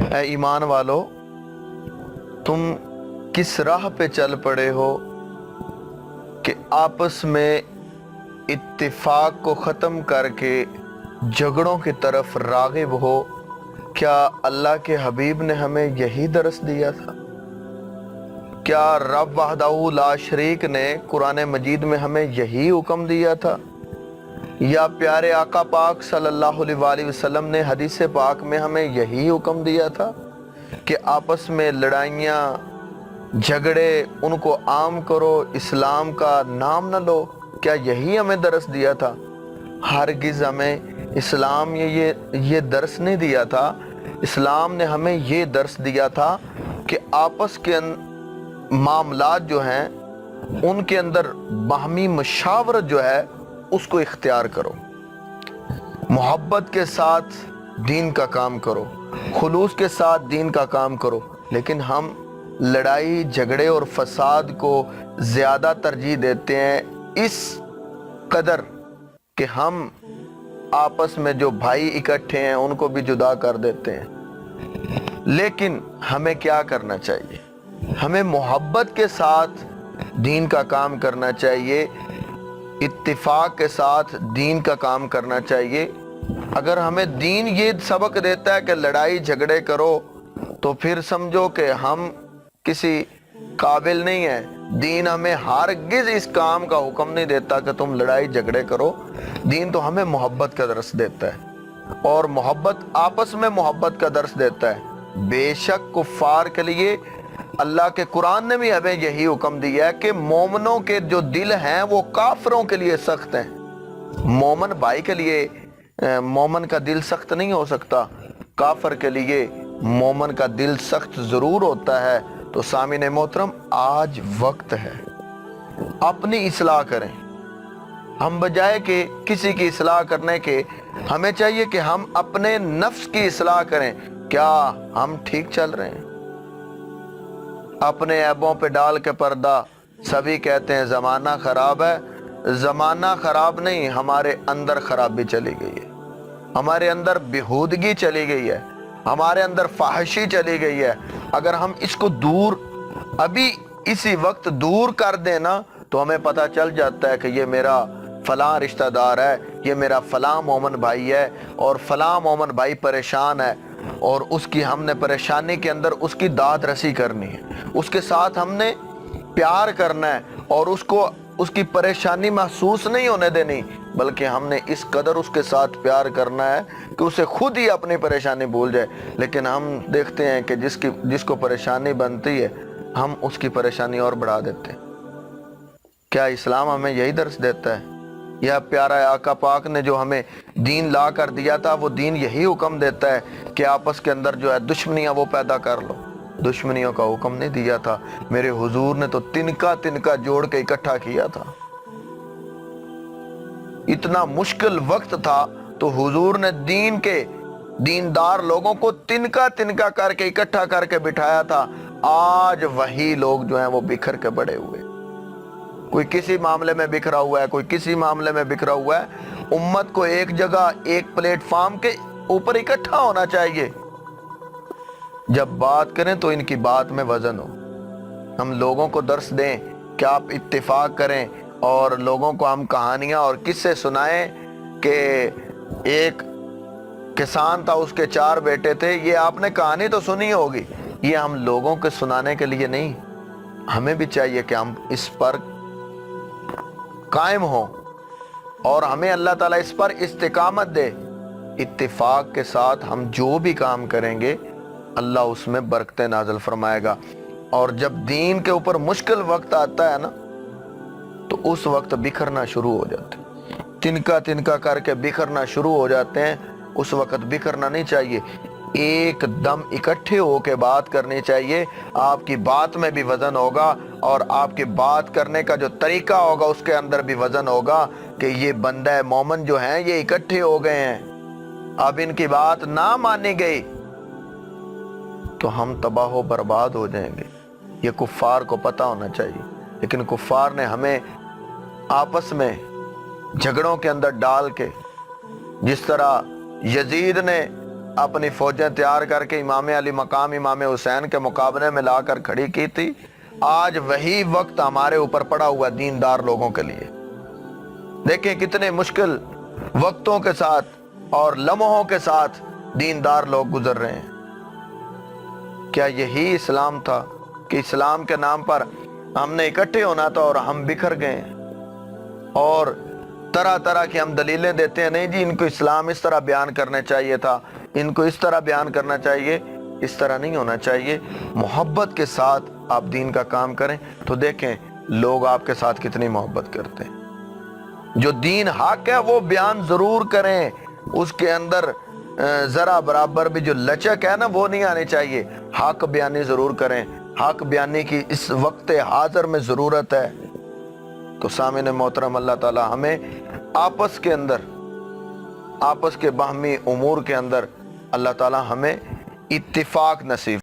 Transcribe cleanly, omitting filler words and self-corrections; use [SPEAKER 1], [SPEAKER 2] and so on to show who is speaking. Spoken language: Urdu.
[SPEAKER 1] اے ایمان والو، تم کس راہ پہ چل پڑے ہو کہ آپس میں اتفاق کو ختم کر کے جھگڑوں کی طرف راغب ہو؟ کیا اللہ کے حبیب نے ہمیں یہی درس دیا تھا؟ کیا رب وحدہ لا شریک نے قرآن مجید میں ہمیں یہی حکم دیا تھا؟ یا پیارے آقا پاک صلی اللہ علیہ وآلہ وسلم نے حدیث پاک میں ہمیں یہی حکم دیا تھا کہ آپس میں لڑائیاں جھگڑے ان کو عام کرو، اسلام کا نام نہ لو؟ کیا یہی ہمیں درس دیا تھا؟ ہرگز ہمیں اسلام یہ درس نہیں دیا تھا۔ اسلام نے ہمیں یہ درس دیا تھا کہ آپس کے معاملات جو ہیں ان کے اندر باہمی مشاورت جو ہے اس کو اختیار کرو، محبت کے ساتھ دین کا کام کرو، خلوص کے ساتھ دین کا کام کرو۔ لیکن ہم لڑائی جھگڑے اور فساد کو زیادہ ترجیح دیتے ہیں، اس قدر کہ ہم آپس میں جو بھائی اکٹھے ہیں ان کو بھی جدا کر دیتے ہیں۔ لیکن ہمیں کیا کرنا چاہیے؟ ہمیں محبت کے ساتھ دین کا کام کرنا چاہیے، اتفاق کے ساتھ دین کا کام کرنا چاہیے۔ اگر ہمیں دین یہ سبق دیتا ہے کہ لڑائی جھگڑے کرو تو پھر سمجھو کہ ہم کسی قابل نہیں ہیں۔ دین ہمیں ہرگز اس کام کا حکم نہیں دیتا کہ تم لڑائی جھگڑے کرو۔ دین تو ہمیں محبت کا درس دیتا ہے، اور محبت آپس میں محبت کا درس دیتا ہے۔ بے شک کفار کے لیے اللہ کے قرآن نے بھی ہمیں یہی حکم دیا ہے کہ مومنوں کے جو دل ہیں وہ کافروں کے لیے سخت ہیں۔ مومن بھائی کے لیے مومن کا دل سخت نہیں ہو سکتا، کافر کے لیے مومن کا دل سخت ضرور ہوتا ہے۔ تو سامعین محترم، آج وقت ہے اپنی اصلاح کریں۔ ہم بجائے کہ کسی کی اصلاح کرنے کے، ہمیں چاہیے کہ ہم اپنے نفس کی اصلاح کریں۔ کیا ہم ٹھیک چل رہے ہیں؟ اپنے عیبوں پہ ڈال کے پردہ، سبھی کہتے ہیں زمانہ خراب ہے۔ زمانہ خراب نہیں، ہمارے اندر خرابی چلی گئی ہے، ہمارے اندر بےہودگی چلی گئی ہے، ہمارے اندر فحشی چلی گئی ہے۔ اگر ہم اس کو دور ابھی اسی وقت دور کر دیں نا تو ہمیں پتہ چل جاتا ہے کہ یہ میرا فلاں رشتہ دار ہے، یہ میرا فلاں مومن بھائی ہے، اور فلاں مومن بھائی پریشان ہے، اور اس کی ہم نے پریشانی کے اندر اس کی داد رسی کرنی ہے، اس کے ساتھ ہم نے پیار کرنا ہے، اور اس کو اس کی پریشانی محسوس نہیں ہونے دینی، بلکہ ہم نے اس قدر اس کے ساتھ پیار کرنا ہے کہ اسے خود ہی اپنی پریشانی بھول جائے۔ لیکن ہم دیکھتے ہیں کہ جس کو پریشانی بنتی ہے ہم اس کی پریشانی اور بڑھا دیتے ہیں۔ کیا اسلام ہمیں یہی درس دیتا ہے؟ یا پیارا آقا پاک نے جو ہمیں دین لا کر دیا تھا وہ دین یہی حکم دیتا ہے کہ آپس کے اندر جو ہے دشمنیاں وہ پیدا کر لو؟ دشمنیوں کا حکم نہیں دیا تھا۔ میرے حضور نے تو تنکا جوڑ کے اکٹھا کیا تھا۔ اتنا مشکل وقت تھا تو حضور نے دین کے دیندار لوگوں کو تنکا کر کے اکٹھا کر کے بٹھایا تھا۔ آج وہی لوگ جو ہیں وہ بکھر کے بڑے ہوئے، کوئی کسی معاملے میں بکھرا ہوا ہے، کوئی کسی معاملے میں بکھرا ہوا ہے۔ امت کو ایک جگہ ایک پلیٹ فارم کے اوپر اکٹھا ہونا چاہیے۔ جب بات کریں تو ان کی بات میں وزن ہو، ہم لوگوں کو درس دیں کہ آپ اتفاق کریں، اور لوگوں کو ہم کہانیاں اور قصے سنائیں کہ ایک کسان تھا، اس کے 4 بیٹے تھے۔ یہ آپ نے کہانی تو سنی ہوگی، یہ ہم لوگوں کے سنانے کے لیے نہیں۔ ہمیں بھی چاہیے کہ ہم اس پر قائم ہوں، اور ہمیں اللہ تعالیٰ اس پر استقامت دے۔ اتفاق کے ساتھ ہم جو بھی کام کریں گے اللہ اس میں برکتیں نازل فرمائے گا۔ اور جب دین کے اوپر مشکل وقت آتا ہے نا تو اس وقت بکھرنا شروع ہو جاتے ہیں، تنکا کر کے بکھرنا شروع ہو جاتے ہیں۔ اس وقت بکھرنا نہیں چاہیے، ایک دم اکٹھے ہو کے بات کرنی چاہیے۔ آپ کی بات میں بھی وزن ہوگا، اور آپ کی بات کرنے کا جو طریقہ ہوگا اس کے اندر بھی وزن ہوگا کہ یہ بندہ مومن جو ہیں یہ اکٹھے ہو گئے ہیں، اب ان کی بات نہ مانی گئی تو ہم تباہ و برباد ہو جائیں گے۔ یہ کفار کو پتہ ہونا چاہیے، لیکن کفار نے ہمیں آپس میں جھگڑوں کے اندر ڈال کے، جس طرح یزید نے اپنی فوجیں تیار کر کے امام علی مقام امام حسین کے مقابلے میں لا کر کھڑی کی تھی، آج وہی وقت ہمارے اوپر پڑا ہوا دیندار لوگوں کے لیے۔ دیکھیں کتنے مشکل وقتوں کے ساتھ اور لمحوں کے ساتھ دیندار لوگ گزر رہے ہیں۔ کیا یہی اسلام تھا کہ اسلام کے نام پر ہم نے اکٹھے ہونا تھا اور ہم بکھر گئے اور طرح طرح کی ہم دلیلیں دیتے ہیں، نہیں جی ان کو اسلام اس طرح بیان کرنا چاہیے تھا، ان کو اس طرح بیان کرنا چاہیے۔ اس طرح نہیں ہونا چاہیے۔ محبت کے ساتھ آپ دین کا کام کریں تو دیکھیں لوگ آپ کے ساتھ کتنی محبت کرتے ہیں۔ جو دین حق ہے وہ بیان ضرور کریں، اس کے اندر ذرا برابر بھی جو لچک ہے نا وہ نہیں آنی چاہیے۔ حق بیانی ضرور کریں، حق بیانی کی اس وقت حاضر میں ضرورت ہے۔ تو سامعین محترم، اللہ تعالی ہمیں آپس کے اندر، آپس کے باہمی امور کے اندر اللہ تعالی ہمیں اتفاق نصیب